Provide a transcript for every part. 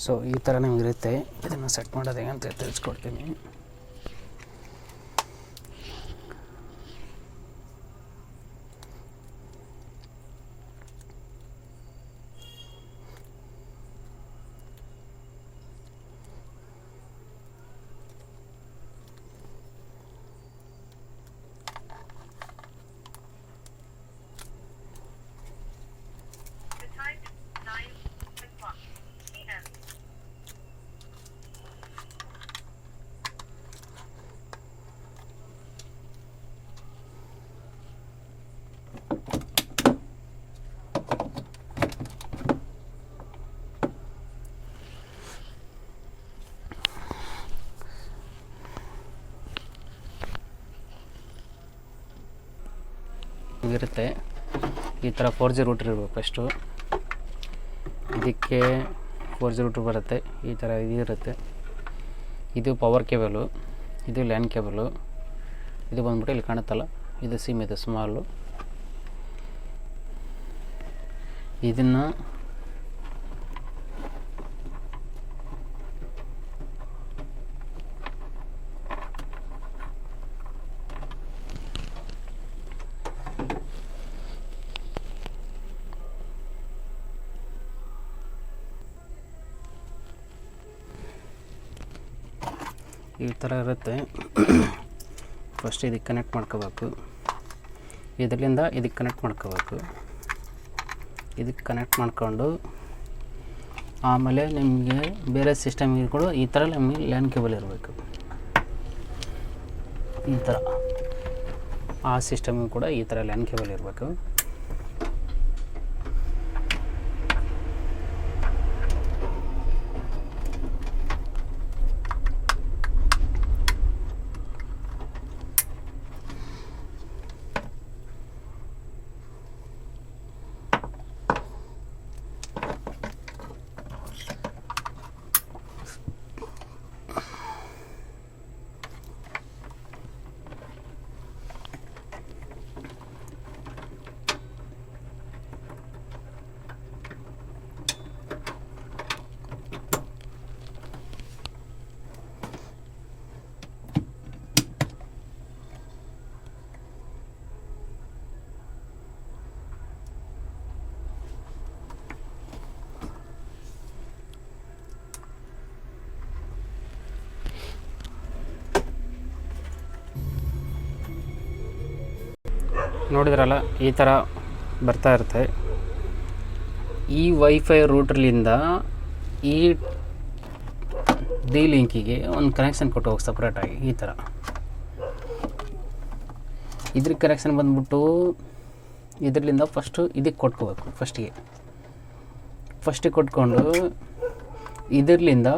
So ಈ ಥರ ನಿಮಗಿರುತ್ತೆ. ಇದನ್ನು ಸೆಟ್ ಮಾಡೋದು ಹೇಗೆ ಅಂತ ತಿಳಿಸ್ಕೊಡ್ತೀನಿ. ಇರುತ್ತೆ ಈ ಥರ 4G ರೂಟರ್ ಇರಬೇಕು. ಫಸ್ಟು ಇದಕ್ಕೆ 4G ರೂಟರ್ ಬರುತ್ತೆ. ಈ ಥರ ಇದಿರುತ್ತೆ. ಇದು ಪವರ್ ಕೇಬಲು, ಇದು ಲ್ಯಾನ್ ಕೇಬಲು. ಇದು ಬಂದ್ಬಿಟ್ಟು ಇಲ್ಲಿ ಕಾಣುತ್ತಲ್ಲ, ಇದು ಸಿಮ್, ಇದು ಸ್ಮಾಲು. ಇದನ್ನು ಈ ಥರ ಇರುತ್ತೆ. ಫಸ್ಟ್ ಇದಕ್ಕೆ ಕನೆಕ್ಟ್ ಮಾಡ್ಕೋಬೇಕು. ಇದರಿಂದ ಇದಕ್ಕೆ ಕನೆಕ್ಟ್ ಮಾಡ್ಕೋಬೇಕು. ಇದಕ್ಕೆ ಕನೆಕ್ಟ್ ಮಾಡ್ಕೊಂಡು ಆಮೇಲೆ ನಿಮಗೆ ಬೇರೆ ಸಿಸ್ಟಮಿಗೆ ಕೂಡ ಈ ಥರ ನಮಗೆ ಲ್ಯಾನ್ ಕೇಬಲ್ ಇರಬೇಕು. ಈ ಥರ ಆ ಸಿಸ್ಟಮಿಗೆ ಕೂಡ ಈ ಥರ ಲ್ಯಾನ್ ಕೇಬಲ್ ಇರಬೇಕು. ನೋಡಿದ್ರಲ್ಲ, ಈ ಥರ ಬರ್ತಾ ಇರುತ್ತೆ. ಈ ವೈಫೈ ರೂಟ್ರಲಿಂದ ಈ ಡಿ ಲಿಂಕಿಗೆ ಒಂದು ಕನೆಕ್ಷನ್ ಕೊಟ್ಟು ಹೋಗಿ ಸಪ್ರೇಟಾಗಿ. ಈ ಥರ ಇದ್ರ ಕನೆಕ್ಷನ್ ಬಂದ್ಬಿಟ್ಟು ಇದರಿಂದ ಫಸ್ಟು ಇದಕ್ಕೆ ಕೊಟ್ಕೋಬೇಕು. ಫಸ್ಟಿಗೆ ಕೊಟ್ಕೊಂಡು ಇದರಿಂದ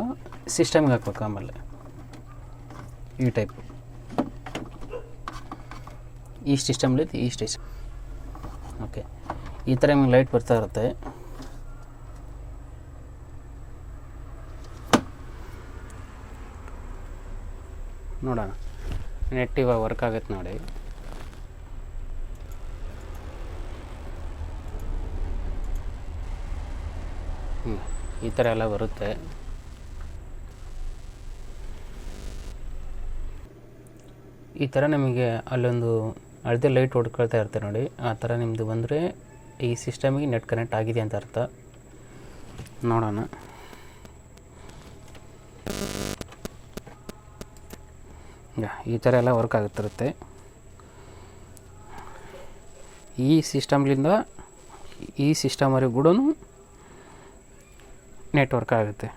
ಸಿಸ್ಟಮ್ಗೆ ಹಾಕ್ಬೇಕು. ಆಮೇಲೆ ಈ ಟೈಪ್ ಈ ಸಿಸ್ಟಮ್ಲಿ ಈ ಸ್ಟೇಷನ್. ಓಕೆ, ಈ ಥರ ನಿಮಗೆ ಲೈಟ್ ಬರ್ತಾ ಇರುತ್ತೆ. ನೋಡೋಣ ನೆಟ್ ಇವಾಗ ವರ್ಕ್ ಆಗುತ್ತೆ ನೋಡಿ. ಈ ಥರ ಎಲ್ಲ ಬರುತ್ತೆ. ಈ ಥರ ನಿಮಗೆ ಅಲ್ಲೊಂದು ಅಳತೆ ಲೈಟ್ ಹೊಡ್ಕೊಳ್ತಾ ಇರ್ತಾರೆ ನೋಡಿ. ಆ ಥರ ನಿಮ್ಮದು ಬಂದರೆ ಈ ಸಿಸ್ಟಮಿಗೆ ನೆಟ್ ಕನೆಕ್ಟ್ ಆಗಿದೆ ಅಂತ ಅರ್ಥ. ನೋಡೋಣ. ಈ ಥರ ಎಲ್ಲ ವರ್ಕ್ ಆಗುತ್ತಿರುತ್ತೆ. ಈ ಸಿಸ್ಟಮ್ಲಿಂದ ಈ ಸಿಸ್ಟಮ್ವರೆಗೂ ಕೂಡ ನೆಟ್ವರ್ಕ್ ಆಗುತ್ತೆ.